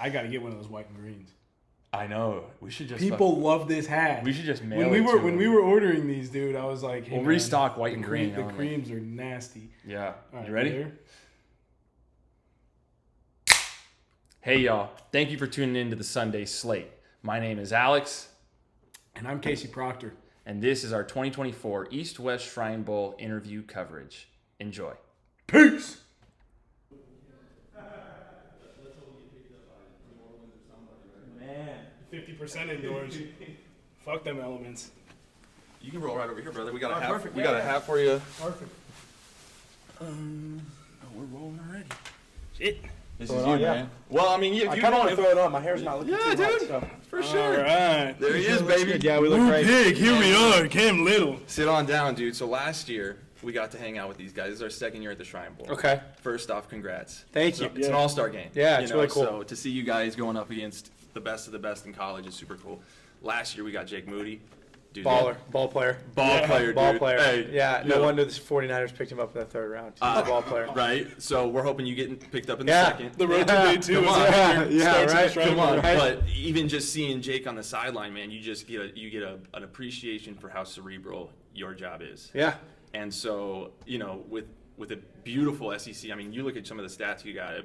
I got to get one of those white and greens. I know. We should just people love this hat. We should just mail when we were ordering these, dude. I was like, hey, we'll restock white and green. The creams are nasty. Yeah. Right, you ready? There? Hey y'all! Thank you for tuning in to the Sunday Slate. My name is Alex, and I'm Casey Proctor, and this is our 2024 East-West Shrine Bowl interview coverage. Enjoy. Peace. Man, 50% indoors. Fuck them elements. You can roll right over here, brother. We got a hat. Perfect. We got a hat for you. Perfect. We're rolling already. Shit. This is you, man. Well, I mean, I kind of want to throw it on. My hair's not looking too hot, dude. so. For sure. All right. There he is, baby. Yeah, we look great. Big. Here we are. Cam Little. Sit on down, dude. So last year, we got to hang out with these guys. This is our second year at the Shrine Bowl. Okay. First off, congrats. Thank you. It's an all-star game. Yeah, it's really cool. So to see you guys going up against the best of the best in college is super cool. Last year, we got Jake Moody. Dude, Ball player. Ball player. Hey, yeah, no yo. wonder the 49ers picked him up in the third round. He's a ball player. Right? So we're hoping you get picked up in the second. The road to day two. Come on. Right. Come on. Right. But even just seeing Jake on the sideline, man, you just get an appreciation for how cerebral your job is. Yeah. And so, with a beautiful SEC, I mean, you look at some of the stats you got.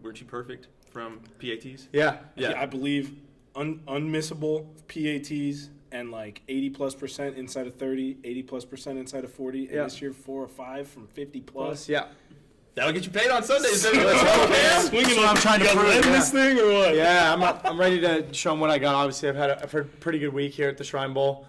Weren't you perfect from PATs? Yeah. I believe unmissable PATs and like 80+% inside of 30, 80+% inside of 40. And this year, 4 or 5 from 50+. Yeah. That'll get you paid on Sundays. Let's go, man. Swinging on. I'm trying to prove this thing or what? Yeah, I'm ready to show them what I got. Obviously, I've had a pretty good week here at the Shrine Bowl.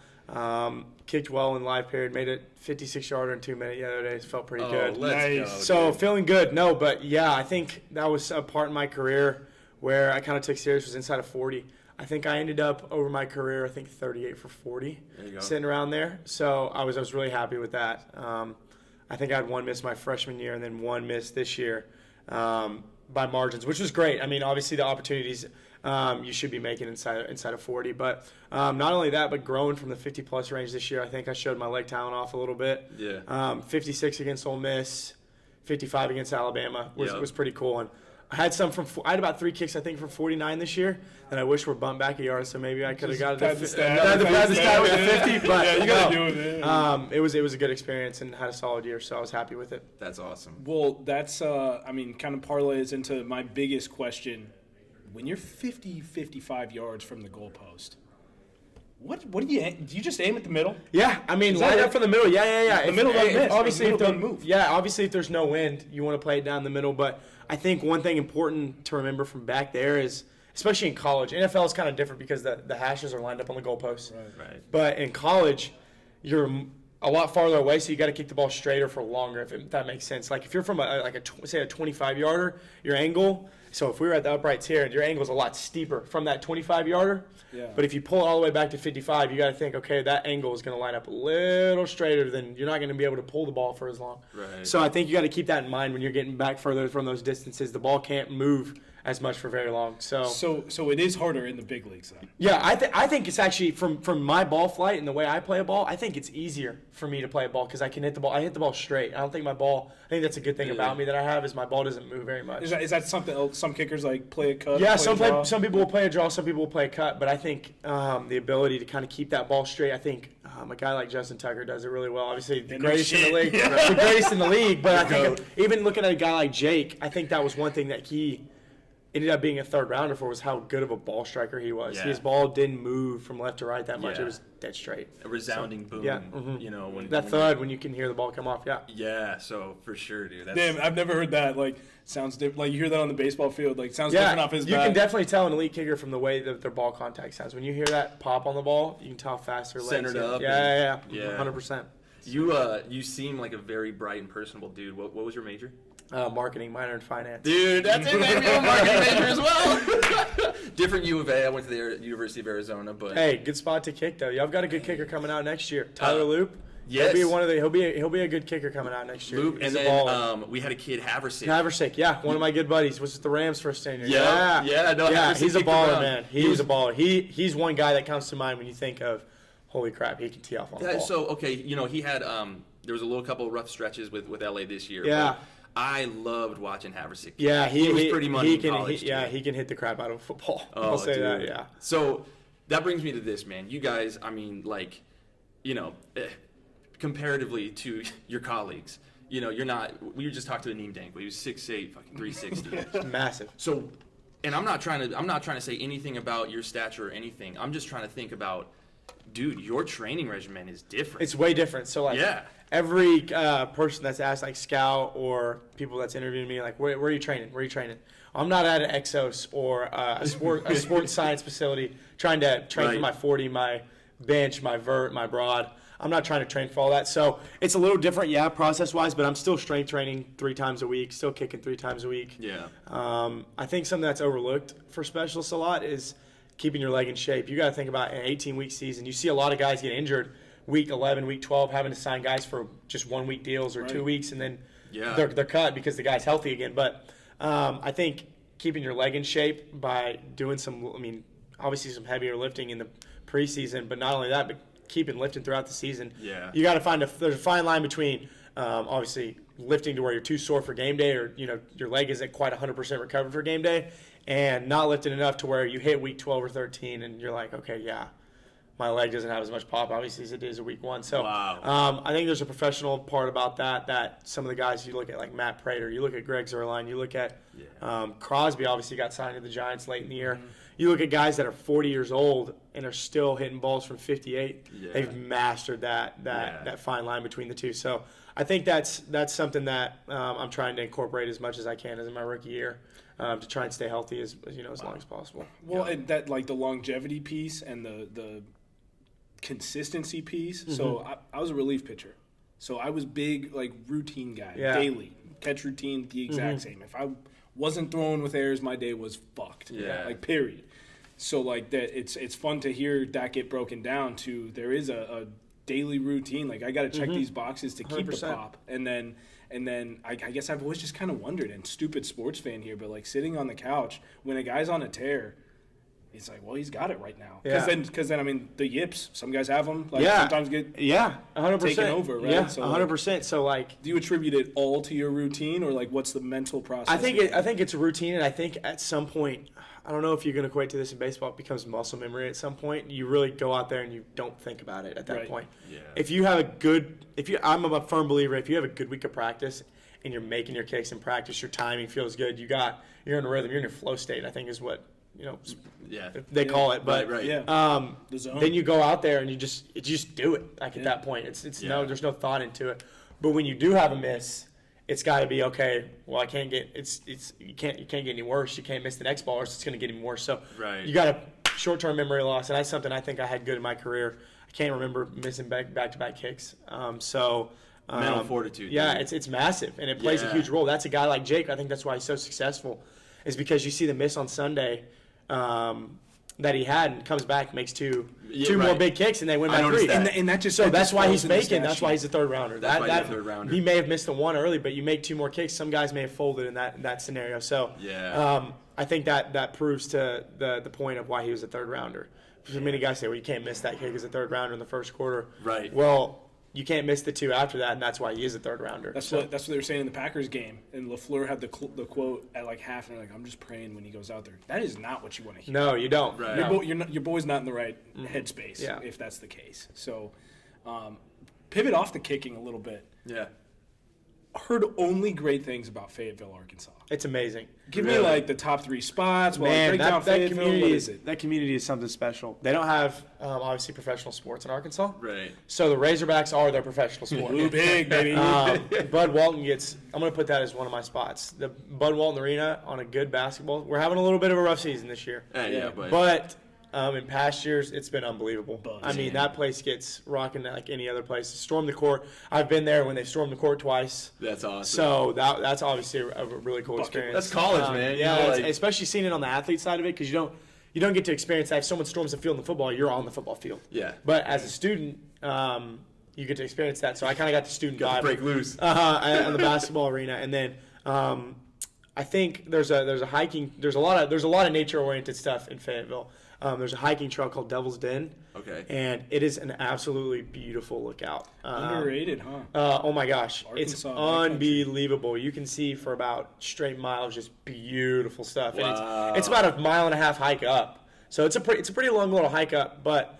Kicked well in live period, made it 56-yarder in 2 minutes the other day. It felt pretty good. Let's go, so dude. feeling good. No, but yeah, I think that was a part in my career where I kind of took serious was inside of 40. I think I ended up over my career, 38 for 40, sitting around there. So I was really happy with that. I think I had one miss my freshman year and then one miss this year by margins, which was great. I mean, obviously the opportunities you should be making inside of 40. But not only that, but growing from the 50-plus range this year, I think I showed my leg talent off a little bit. Yeah. 56 against Ole Miss, 55 against Alabama was pretty cool. And I had about 3 kicks, I think, from 49 this year, and I wish were bumped back a yard, so maybe I could have got the stat with the 50. But yeah, you gotta do it. Man. It was a good experience and had a solid year, so I was happy with it. That's awesome. Well, that's kind of parlays into my biggest question. When you're 55 yards from the goalpost, what do you just aim at the middle? Yeah, I mean, line up for the middle. Yeah. The middle doesn't miss. Obviously, if doesn't move. Yeah, obviously, if there's no wind, you want to play it down the middle. But I think one thing important to remember from back there is, especially in college, NFL is kind of different because the hashes are lined up on the goalposts. Right. But in college, you're a lot farther away, so you got to kick the ball straighter for longer, if that makes sense. Like if you're from a 25-yarder, your angle. So if we were at the uprights here, your angle is a lot steeper from that 25-yarder. Yeah. But if you pull it all the way back to 55, you got to think, okay, that angle is going to line up a little straighter. Then you're not going to be able to pull the ball for as long. Right. So I think you got to keep that in mind when you're getting back further from those distances. The ball can't move as much for very long. So it is harder in the big leagues then. Yeah, I think it's actually from my ball flight and the way I play a ball, I think it's easier for me to play a ball because I can hit the ball. I hit the ball straight. I think that's a good thing about me that I have is my ball doesn't move very much. Is that something else? Some kickers like play a cut? Yeah, some people will play a draw, some people will play a cut, but I think the ability to kind of keep that ball straight, I think a guy like Justin Tucker does it really well. Obviously, the greatest in the league. The greatest in the league, but I think even looking at a guy like Jake, I think that was one thing that he ended up being a third rounder for was how good of a ball striker he was. Yeah. His ball didn't move from left to right that much. Yeah. It was dead straight. A resounding boom. Yeah. When thud when you can hear the ball come off. Yeah. Yeah. So for sure, dude. Damn, I've never heard that. Like sounds different. Like you hear that on the baseball field. Like sounds different off his bat. You can definitely tell an elite kicker from the way that their ball contact sounds. When you hear that pop on the ball, you can tell how fast their legs centered up. Yeah. 100%. You seem like a very bright and personable dude. What was your major? Marketing, minor in finance. Dude, that's it. Maybe I'm a marketing major as well. Different U of A. I went to the University of Arizona, but hey, good spot to kick though. Y'all got a good kicker coming out next year. Tyler Loop. Yes. He'll be a good kicker coming out next year. Loop, and then we had a kid Haversick, yeah, one of my good buddies. Was the Rams first tenure? Yeah. He's a baller, man. He's a baller. He's one guy that comes to mind when you think of, holy crap, he can tee off on the ball. So okay, he had there was a little couple of rough stretches with LA this year. Yeah. I loved watching Haversick. Yeah, he was pretty money in college. He can hit the crap out of football. Oh, I'll say dude. that. Yeah. So that brings me to this, man. You guys, comparatively to your colleagues, you're not. We were just talking to Aneem Dankwa. He was 6'8", fucking 360. Massive. So, and I'm not trying to say anything about your stature or anything. I'm just trying to think about, dude, your training regimen is different. It's way different. So every person that's asked, like Scout or people that's interviewing me, like, where are you training? Where are you training? I'm not at an Exos or a sports science facility trying to train for my 40, my bench, my vert, my broad. I'm not trying to train for all that. So it's a little different, process-wise, but I'm still strength training 3 times a week, still kicking 3 times a week. Yeah. I think something that's overlooked for specialists a lot is keeping your leg in shape. You got to think about an 18-week season. You see a lot of guys get injured week 11, week 12, having to sign guys for just 1-week deals or 2 weeks, and then they're cut because the guy's healthy again. But I think keeping your leg in shape by doing obviously some heavier lifting in the preseason, but not only that, but keeping lifting throughout the season. Yeah. You got to find there's a fine line between obviously lifting to where you're too sore for game day, or your leg isn't quite 100% recovered for game day, and not lifting enough to where you hit week 12 or 13 and you're like, okay, my leg doesn't have as much pop obviously as it is a week 1. So I think there's a professional part about that some of the guys you look at, like Matt Prater, you look at Greg Zerline, you look at Crosby obviously got signed to the Giants late in the year. You look at guys that are 40 years old and are still hitting balls from 58. Yeah. They've mastered that fine line between the two. So I think that's something that I'm trying to incorporate as much as I can as in my rookie year to try and stay healthy as long as possible. Well, and that the longevity piece and the consistency piece. Mm-hmm. So I was a relief pitcher. So I was big routine guy, daily catch routine, the exact same. If I wasn't throwing with errors, my day was fucked. Yeah. Period. So that it's fun to hear that get broken down to there is a daily routine. I got to check these boxes to keep 100%. The pop, and then I guess I've always just kind of wondered, and stupid sports fan here, but sitting on the couch when a guy's on a tear, it's well, he's got it right now. Because then the yips, some guys have them. Sometimes get 100% taken over, right? Yeah, 100%. So do you attribute it all to your routine, or what's the mental process? I think it's a routine, and I think at some point, I don't know if you can equate to this in baseball, it becomes muscle memory at some point. You really go out there and you don't think about it at that point. Yeah. If you have I'm a firm believer, if you have a good week of practice and you're making your kicks in practice, your timing feels good, you're in a rhythm, you're in a flow state, I think is what they call it. But the zone. Then you go out there and you just do it. At that point, there's no thought into it. But when you do have a miss, it's got to be okay. Well, I can't get you can't get any worse. You can't miss the next ball, or it's going to get even worse. So you got a short-term memory loss, and that's something I think I had good in my career. I can't remember missing back-to-back kicks. Mental fortitude. Yeah, it's massive, and it plays a huge role. That's a guy like Jake. I think that's why he's so successful, is because you see the miss on Sunday that he had, and comes back, makes two more big kicks, and they win by 3. And that just that's why he's making. That's why he's a third rounder. That's why he's a third rounder. He may have missed the 1 early, but you make 2 more kicks. Some guys may have folded in that scenario. So I think that proves to the point of why he was a third rounder. Many guys say, well, you can't miss that kick as a third rounder in the first quarter. Right. Well, you can't miss the 2 after that, and that's why he is a third rounder. That's what they were saying in the Packers game. And LaFleur had the quote at half, and they're I'm just praying when he goes out there. That is not what you want to hear. No, you don't. Right. Your boy's not in the right headspace if that's the case. So pivot off the kicking a little bit. Yeah. Heard only great things about Fayetteville, Arkansas. It's amazing. Give me the top 3 spots. Man, break down that community is it? That community is something special. They don't have obviously professional sports in Arkansas. Right. So the Razorbacks are their professional sport. Ooh, big baby. Bud Walton gets. I'm going to put that as one of my spots. The Bud Walton Arena on a good basketball. We're having a little bit of a rough season this year. But in past years, it's been unbelievable. That place gets rocking like any other place. Storm the court. I've been there when they stormed the court twice. That's awesome. So that's obviously a really cool experience. That's college, man. Yeah, especially seeing it on the athlete side of it, because you don't get to experience that. If someone storms the field in the football, you're on the football field. Yeah. But as a student, you get to experience that. So I kind of got the student vibe. Break loose. On the basketball arena. And then I think there's a hiking. There's a lot of nature oriented stuff in Fayetteville. There's a hiking trail called Devil's Den. Okay. And it is an absolutely beautiful lookout. Underrated, huh? Oh my gosh, Arkansas, it's unbelievable. You can see for about straight miles just beautiful stuff. Wow. And it's about a 1.5 mile hike up. So it's a pretty long little hike up, but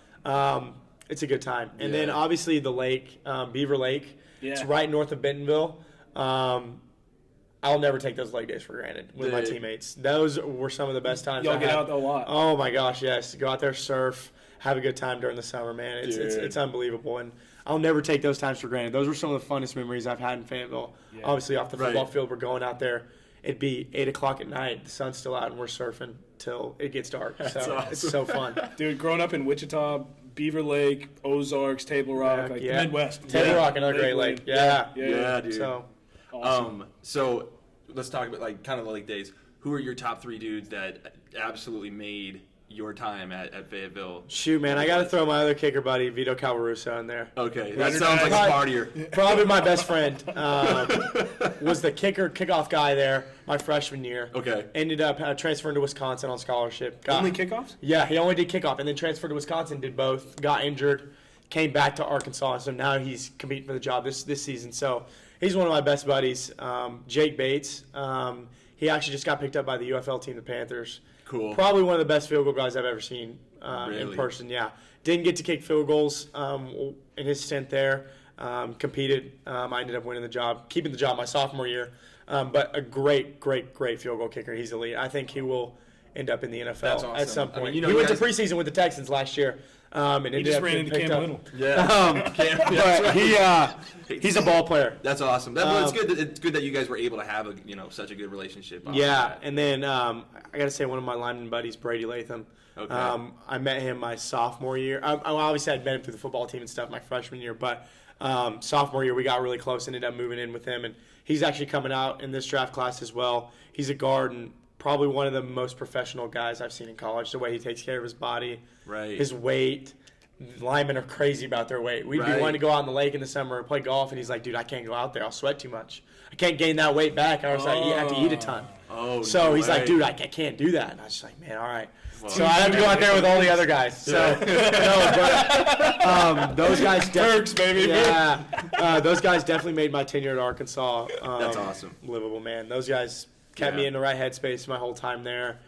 it's a good time. And then obviously the lake, Beaver Lake. Yeah. It's right north of Bentonville. I'll never take those leg days for granted with my teammates. Those were some of the best times. Y'all get out a lot. Oh my gosh, yes. Go out there, surf, have a good time during the summer, man. It's unbelievable, and I'll never take those times for granted. Those were some of the funnest memories I've had in Fayetteville. Yeah. Obviously, off the football field, we're going out there. It'd be 8 o'clock at night. The sun's still out, and we're surfing till it gets dark. That's so awesome. It's so fun. Dude, growing up in Wichita, Beaver Lake, Ozarks, Table Rock, the Midwest. Table Rock, another great lake. Yeah, dude. So, awesome. So let's talk about like kind of the lake days. Who are your top 3 dudes that absolutely made your time at Fayetteville? Shoot, man, I got to throw my other kicker buddy, Vito Calvaruso, in there. Okay, that sounds like a partier. Probably my best friend. Was the kickoff guy there my freshman year. Okay. Ended up transferring to Wisconsin on scholarship. Only kickoffs? Yeah, he only did kickoff, and then transferred to Wisconsin, did both, got injured, came back to Arkansas, so now he's competing for the job this season. So he's one of my best buddies. Jake Bates, he actually just got picked up by the UFL team, the Panthers. Cool. Probably one of the best field goal guys I've ever seen really? in person. Yeah, didn't get to kick field goals in his stint there. Competed. I ended up winning the job, keeping the job my sophomore year. But a great field goal kicker. He's elite. I think he will end up in the NFL at some point. I mean, he went to preseason with the Texans last year. And he just ran into Cam Little. Yeah, he's a ball player. That's awesome. It's good. It's good that you guys were able to have such a good relationship. Yeah, and then I got to say one of my lineman buddies, Brady Latham. Okay. I met him my sophomore year. Obviously, I'd met him through the football team and stuff my freshman year, but sophomore year we got really close. Ended up moving in with him, and he's actually coming out in this draft class as well. He's a guard and probably one of the most professional guys I've seen in college. The way he takes care of his body, his weight. Linemen are crazy about their weight. We'd be wanting to go out in the lake in the summer and play golf, and he's like, dude, I can't go out there. I'll sweat too much. I can't gain that weight back. I was like, you have to eat a ton. So he's like, dude, I can't do that. And I was just like, man, all right. Well, so I have to go out there with all the other guys. So those guys, Turks, baby. Yeah, those guys definitely made my tenure at Arkansas. That's awesome. Livable, man. Those guys kept me in the right headspace my whole time there.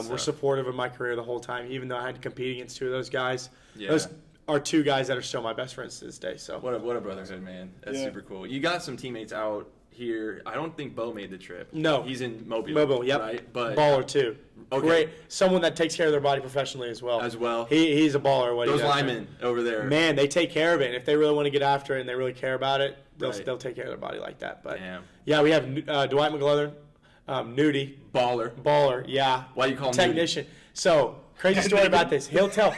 Were supportive of my career the whole time, even though I had to compete against 2 of those guys. Yeah. Those are 2 guys that are still my best friends to this day. So what a brotherhood, man. That's super cool. You got some teammates out here. I don't think Bo made the trip. No, he's in Mobile. Mobile, yep. Right, but baller too. Okay. Great, someone that takes care of their body professionally as well. He's a baller. Those linemen over there, man, they take care of it. And if they really want to get after it and they really care about it, they'll take care of their body like that. But yeah, we have Dwight McGlothern. Nudie. Baller, yeah. Why do you call him technician? Nudie? So, crazy story about this. He'll tell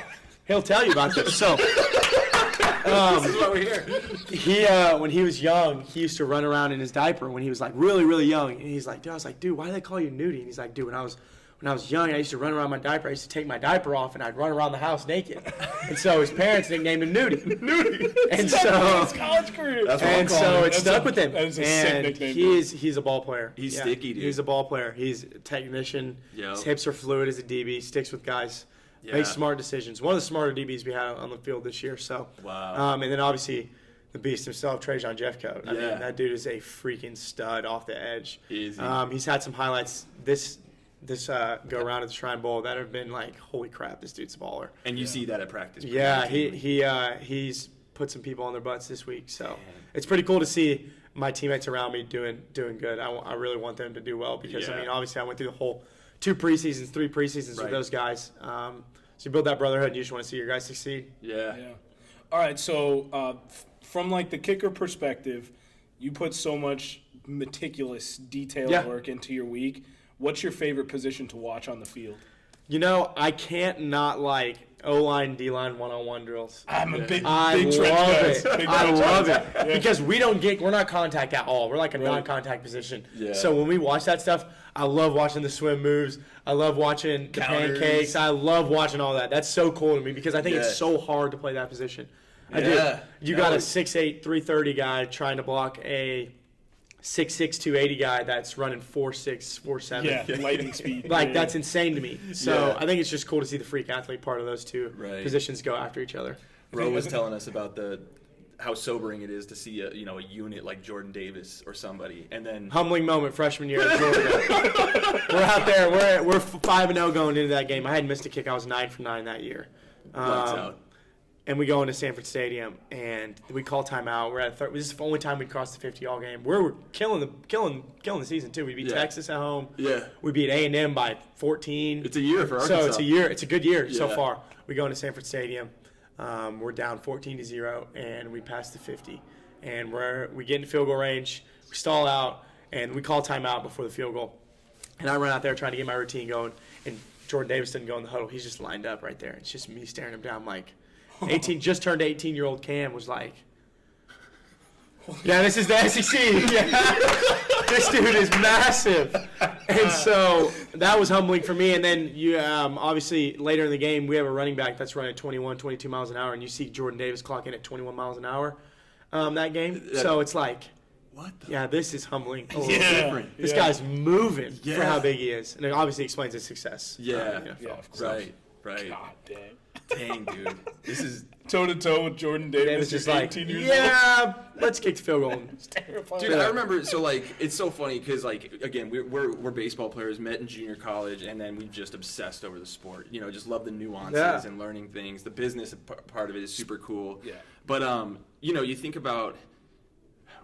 you about this. So, this is why we're here. When he was young, he used to run around in his diaper when he was like really, really young. And he's like, dude, I was like, dude, why do they call you Nudie? And he's like, dude, when I was young, I used to run around my diaper. I used to take my diaper off, and I'd run around the house naked. And so his parents nicknamed him Nudie. Nudie. And so his college career. It stuck with him. That is a sick nickname. He's a ball player. He's sticky, dude. He's a ball player. He's a technician. His hips are fluid as a DB. Sticks with guys. Makes smart decisions. One of the smarter DBs we had on the field this year. So wow. And then obviously the beast himself, Trajan Jeffcoat. I mean, that dude is a freaking stud off the edge. Easy. He's had some highlights this go around at the Shrine Bowl that have been like, holy crap, this dude's a baller. And you see that at practice. Yeah, he's put some people on their butts this week, so it's pretty cool to see my teammates around me doing good. I really want them to do well because I mean, obviously, I went through the whole 3 preseasons with those guys. So you build that brotherhood, and you just want to see your guys succeed. Yeah. All right, so from like the kicker perspective, you put so much meticulous detailed work into your week. What's your favorite position to watch on the field? You know, I can't not like O-line, D-line, one-on-one drills. I'm a big I love it because we're not contact at all. We're like a non-contact position. Yeah. So when we watch that stuff, I love watching the swim moves. I love watching the pancakes. I love watching all that. That's so cool to me because I think it's so hard to play that position. I do. You got a 6'8", 330 guy trying to block a 6'6", 280 guy that's running 4'6", 4'7". Yeah, lightning speed. Like, that's insane to me. So I think it's just cool to see the freak athlete part of those two positions go after each other. Ro was telling us about how sobering it is to see a unit like Jordan Davis or somebody, and then humbling moment freshman year at Georgia. We're out there. We're 5-0 going into that game. I hadn't missed a kick. I was 9 for 9 that year. Lights out. And we go into Sanford Stadium, and we call timeout. We're at this is the only time we'd cross the 50 all game. We're killing the season too. We beat Texas at home. Yeah. We beat A&M by 14. It's a year for Arkansas. So it's a year. It's a good year so far. We go into Sanford Stadium. We're down 14-0, and we pass the 50. And we get into field goal range. We stall out, and we call timeout before the field goal. And I run out there trying to get my routine going, and Jordan Davis didn't go in the huddle. He's just lined up right there. It's just me staring him down like 18. Just turned 18-year-old Cam was like, yeah, this is the SEC. Yeah. This dude is massive. And so that was humbling for me. And then you obviously later in the game, we have a running back that's running 21, 22 miles an hour, and you see Jordan Davis clock in at 21 miles an hour that game. So it's like, what? This is humbling. Different. This guy's moving for how big he is. And it obviously explains his success. Of course. Right. God damn. Dang, dude. This is toe-to-toe with Jordan Davis. Just 18 years old. Let's kick the field goal. It's terrifying. Dude, I remember, so, like, it's so funny because, like, again, we're baseball players, met in junior college, and then we just obsessed over the sport. Just love the nuances and learning things. The business part of it is super cool. Yeah. But, you think about –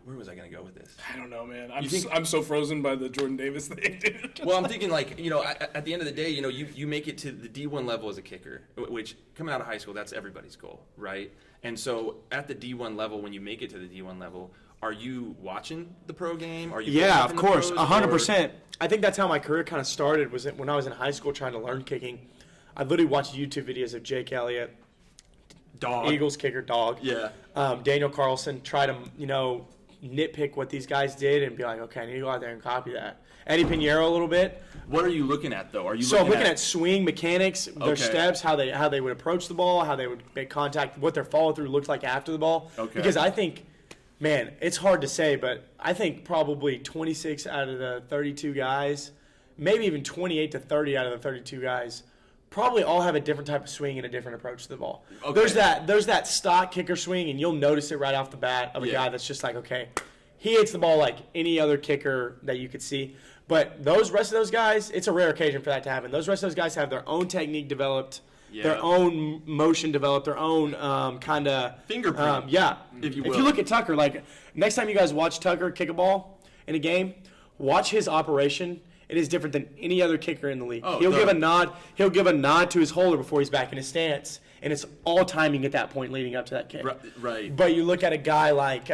where was I going to go with this? I don't know, man. I'm so frozen by the Jordan Davis thing. Well, I'm thinking, like, at the end of the day, you make it to the D1 level as a kicker, which coming out of high school, that's everybody's goal, right? And so at the D1 level, when you make it to the D1 level, are you watching the pro game? Are you of course, 100%. I think that's how my career kind of started, was when I was in high school trying to learn kicking. I literally watched YouTube videos of Jake Elliott, Dog. Eagles kicker, Dog. Yeah. Daniel Carlson, try to, nitpick what these guys did and be like, okay, I need to go out there and copy that. Eddie Pinheiro a little bit. What are you looking at, though? I'm looking at swing mechanics, their steps, how they would approach the ball, how they would make contact, what their follow-through looked like after the ball. Okay. Because I think, man, it's hard to say, but I think probably 26 out of the 32 guys, maybe even 28 to 30 out of the 32 guys, probably all have a different type of swing and a different approach to the ball. Okay. There's that stock kicker swing, and you'll notice it right off the bat of a guy that's just like, okay, he hits the ball like any other kicker that you could see. But those rest of those guys, it's a rare occasion for that to happen. Those rest of those guys have their own technique developed, their own motion developed, their own kind of fingerprint. If you will. If you look at Tucker, like next time you guys watch Tucker kick a ball in a game, watch his operation. It is different than any other kicker in the league. He'll give a nod. He'll give a nod to his holder before he's back in his stance, and it's all timing at that point leading up to that kick. Right. But you look at a guy like,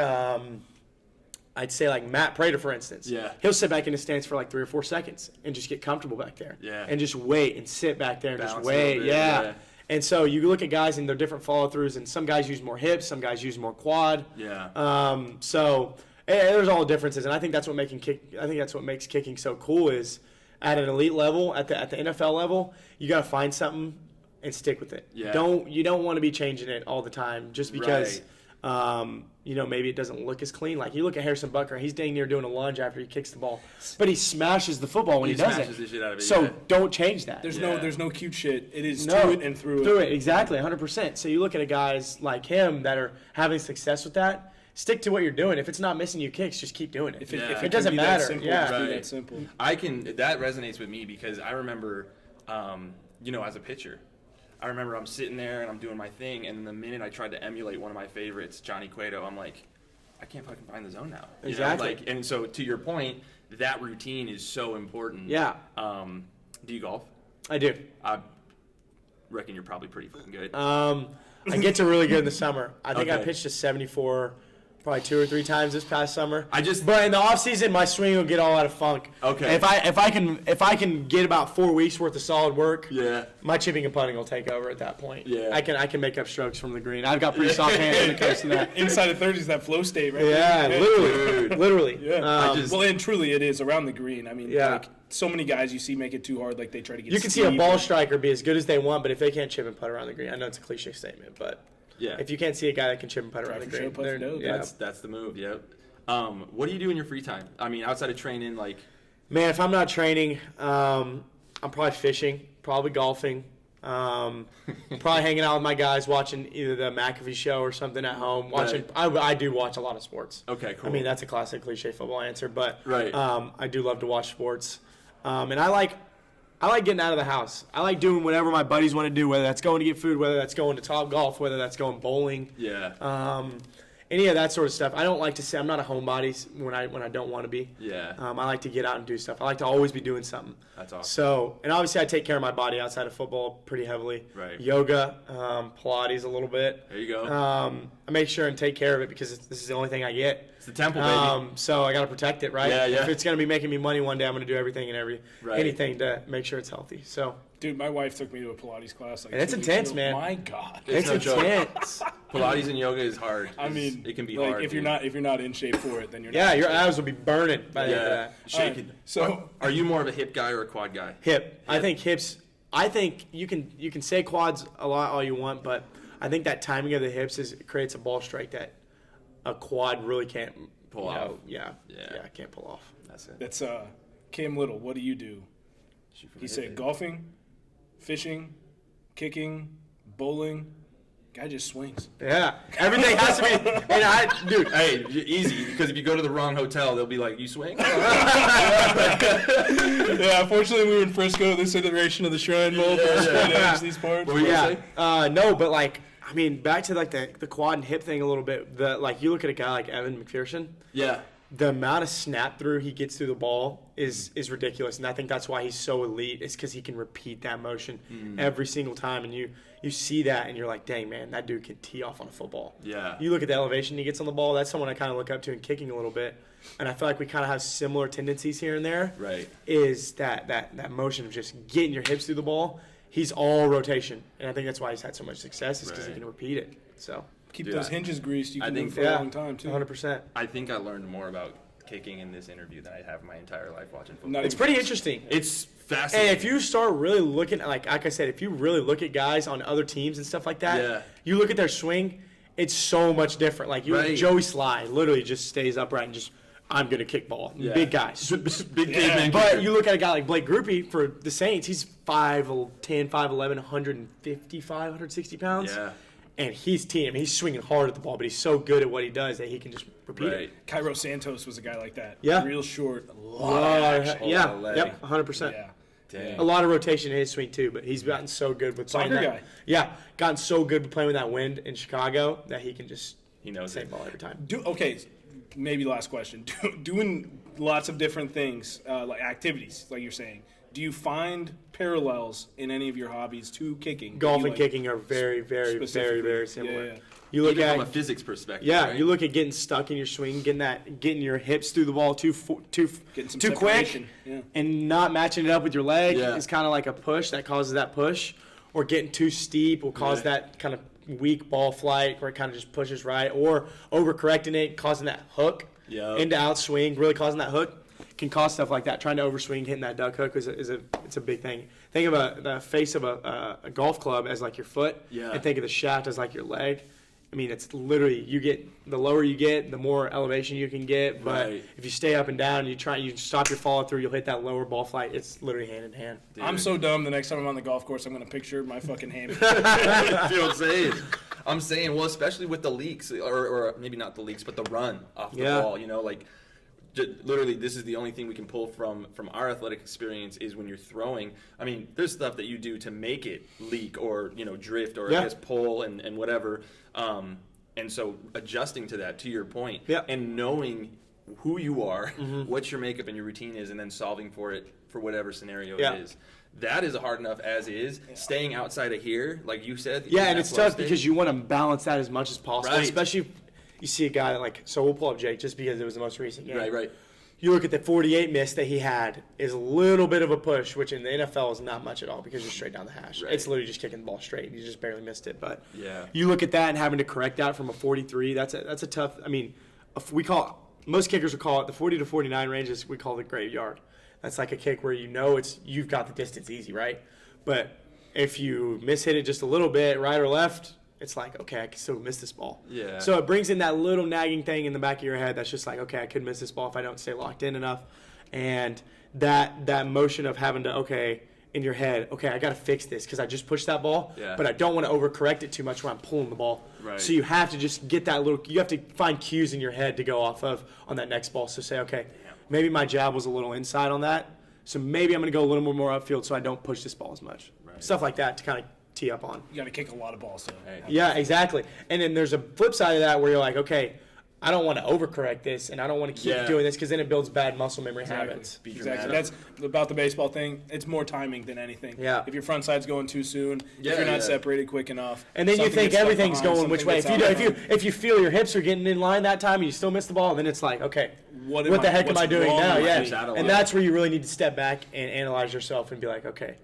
I'd say like Matt Prater, for instance. Yeah. He'll sit back in his stance for like 3 or 4 seconds and just get comfortable back there. Yeah. And just wait and sit back there and Balance just wait. bit, yeah. And so you look at guys and their different follow-throughs, and some guys use more hips, some guys use more quad. Yeah. So there's all differences, and I think that's what makes kicking so cool is at an elite level, at the NFL level, you got to find something and stick with it. Yeah. You don't want to be changing it all the time just because maybe it doesn't look as clean. Like you look at Harrison Butker, he's dang near doing a lunge after he kicks the ball, but he smashes the football when he does it. The shit out of it. So don't change that. There's no cute shit. It is to it and through it. Through it, exactly, 100%. So you look at guys like him that are having success with that. Stick to what you're doing. If it's not missing you kicks, just keep doing it. If it doesn't matter. Simple, that simple. That resonates with me because I remember, as a pitcher, I remember I'm sitting there and I'm doing my thing, and the minute I tried to emulate one of my favorites, Johnny Cueto, I'm like, I can't fucking find the zone now. Exactly. And so to your point, that routine is so important. Yeah. Do you golf? I do. I reckon you're probably pretty fucking good. I get to really good in the summer. I think I Okay. pitched a 74 probably 2 or 3 times this past summer. But in the off season, my swing will get all out of funk. Okay. And if I can get about 4 weeks worth of solid work, my chipping and putting will take over at that point. Yeah. I can make up strokes from the green. I've got pretty soft hands when it comes to that. Inside of 30 is that flow state, right? Yeah, literally. Yeah. And truly it is around the green. I mean, like so many guys you see make it too hard, like they try to get. You can see a ball striker be as good as they want, but if they can't chip and putt around the green, I know it's a cliche statement, but. Yeah. If you can't see a guy that can chip and putt around the green, that's the move. Yep. What do you do in your free time? I mean, outside of training, like. Man, if I'm not training, I'm probably fishing, probably golfing, probably hanging out with my guys, watching either the McAfee show or something at home. Watching, Right. I do watch a lot of sports. Okay, cool. I mean, that's a classic cliche football answer, but Right. I do love to watch sports, and I like getting out of the house. I like doing whatever my buddies want to do, whether that's going to get food, whether that's going to Top Golf, whether that's going bowling. Yeah. Any of that sort of stuff. I don't like to say I'm not a homebody when I don't want to be. Yeah. I like to get out and do stuff. I like to always be doing something. That's awesome. So, and obviously I take care of my body outside of football pretty heavily. Right. Yoga, Pilates a little bit. There you go. I make sure and take care of it because this is the only thing I get. It's the temple, baby. So I got to protect it, right? Yeah, yeah. If it's going to be making me money one day, I'm going to do everything and Right. anything to make sure it's healthy. So. Dude, my wife took me to a Pilates class. And it's intense, man. My God. It's no joke. intense. Pilates and yoga is hard. I mean, it can be like, hard. if you're not in shape for it, then you're Yeah, not. your abs will be burning by the end of that. shaking. So Are you more of a hip guy or a quad guy? Hip. I think hips. I think you can say quads a lot all you want, but I think that timing of the hips creates a ball strike that a quad really can't Pull off. Yeah, Yeah. can't pull off. That's it. that's Cam Little. What do you do? Shoot from He the said hip. golfing, fishing, kicking, bowling. Guy just swings. Yeah, everything has to be. And dude, Hey, easy, because if you go to the wrong hotel, they'll be like, you swing? Yeah, unfortunately, we were in Frisco. This iteration of the Shrine Bowl. These parts. What were you gonna yeah. say? No, but like, I mean, back to like the quad and hip thing a little bit. You look at a guy like Evan McPherson. Yeah. The amount of snap through he gets through the ball is ridiculous, and I think that's why he's so elite. Is because he can repeat that motion every single time, and you see that, and you're like, dang man, that dude can tee off on a football. Yeah. You look at the elevation he gets on the ball. That's someone I kind of look up to in kicking a little bit, and I feel like we kind of have similar tendencies here and there. Right. Is that motion of just getting your hips through the ball? He's all rotation, and I think that's why he's had so much success. Is because he Right. can repeat it. So. Keep Dude, those hinges greased. You I can do think- it for a long time too. 100%. I think I learned more about kicking in this interview than I have my entire life watching football. Not It's pretty interesting. It's fascinating. And if you start really looking at, like I said, if you really look at guys on other teams and stuff like that, Yeah. you look at their swing, it's so much different. Like Right. Joey Sly literally just stays upright and just, I'm going to kick ball. Yeah. Big guys. Big caveman But kicker. you look at a guy like Blake Groupie for the Saints, he's 5'10", 5'11", 155, 160 pounds. Yeah. And he's team. He's swinging hard at the ball, but he's so good at what he does that he can just repeat Right. it. Cairo Santos was a guy like that. Yeah. Real short, a lot of action. Yeah, All leg. yep, 100%. Yeah. Dang. A lot of rotation in his swing too, but he's gotten so good with playing Soccer that. guy. Yeah, gotten so good with playing with that wind in Chicago that he can just He knows same it. ball every time. Okay, maybe last question. Doing lots of different things, like activities, like you're saying. Do you find parallels in any of your hobbies to kicking? Golf You and kicking are very, very, very, specifically? very similar. Yeah, yeah. You look Even at from a physics perspective. yeah, right? you look at getting stuck in your swing, getting your hips through the ball too Getting some too quick, separation, yeah. and not matching it up with your leg Yeah. is kind of like a push that causes that push, or getting too steep will cause Yeah. that kind of weak ball flight where it kind of just pushes right, or overcorrecting it, causing that hook Yeah. into outswing, really causing that hook. Can cause stuff like that. Trying to overswing, hitting that duck hook it's a big thing. Think of the face of a golf club as like your foot, Yeah. and think of the shaft as like your leg. I mean, it's literally the lower you get, the more elevation you can get. But Right. if you stay up and down, and you stop your follow through, you'll hit that lower ball flight. It's literally hand in hand. Dude. I'm so dumb. The next time I'm on the golf course, I'm going to picture my fucking hand. You know what I'm saying? I'm saying, well, especially with the leaks, or maybe not the leaks, but the run off the Yeah. ball. You know, like literally, this is the only thing we can pull from our athletic experience is when you're throwing. I mean, there's stuff that you do to make it leak or drift or Yeah. I guess pull and whatever. And so adjusting to that, to your point, Yeah. and knowing who you are, what your makeup and your routine is, and then solving for it for whatever scenario Yeah. it is. That is hard enough as is. Staying outside of here, like you said. Yeah, and it's tough athletic. because you want to balance that as much as possible, Right. especially if you see a guy that so we'll pull up Jake just because it was the most recent game. Right. You look at the 48 miss that he had is a little bit of a push, which in the NFL is not much at all because you're straight down the hash. Right. It's literally just kicking the ball straight, and you just barely missed it. But Yeah. you look at that and having to correct that from a 43, that's a tough. I mean, most kickers would call it the 40 to 49 ranges. We call it graveyard. That's like a kick where you've got the distance easy, right? But if you miss hit it just a little bit, right or left, it's like, okay, I can still miss this ball. Yeah. So it brings in that little nagging thing in the back of your head that's just like, okay, I could miss this ball if I don't stay locked in enough. And that motion of having to, okay, in your head, okay, I got to fix this because I just pushed that ball, but I don't want to overcorrect it too much when I'm pulling the ball. Right. So you have to just get that you have to find cues in your head to go off of on that next ball. So say, okay, maybe my jab was a little inside on that, so maybe I'm going to go a little more upfield so I don't push this ball as much. Right. Stuff like that to kind of tee up on. You got to kick a lot of balls. So. Yeah, exactly. And then there's a flip side of that where you're like, okay, I don't want to overcorrect this, and I don't want to keep doing this because then it builds bad muscle memory habits. Exactly. That's about the baseball thing. It's more timing than anything. Yeah. If your front side's going too soon, if you're not separated quick enough, and then you think everything's going which way. If you feel your hips are getting in line that time and you still miss the ball, then it's like, okay, what the heck am I doing now? Yeah. And that's where you really need to step back and analyze yourself and be like, okay,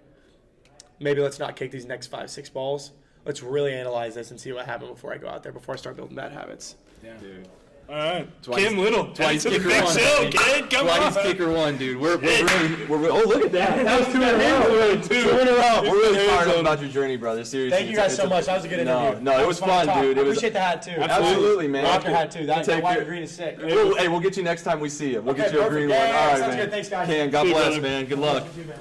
maybe let's not kick these next 5, 6 balls. Let's really analyze this and see what happened before I go out there, before I start building bad habits. Yeah. Dude. All right, Kim Little. Twice kicker big one. Show, kid. Come Twice on. kicker one, dude. We're really. Oh, look at that. That was 2 in a row. 2 in a row. We're really fired up about your journey, brother. Seriously. Thank you guys so much. That was a good interview. No, it was fun, dude. I appreciate the hat, too. Absolutely, man. Rock your hat, too. That white and green is sick. Hey, we'll get you next time we see you. We'll get you a green one. All right, man. Good. Thanks, guys. Ken, God bless, man. Good luck. You too, man.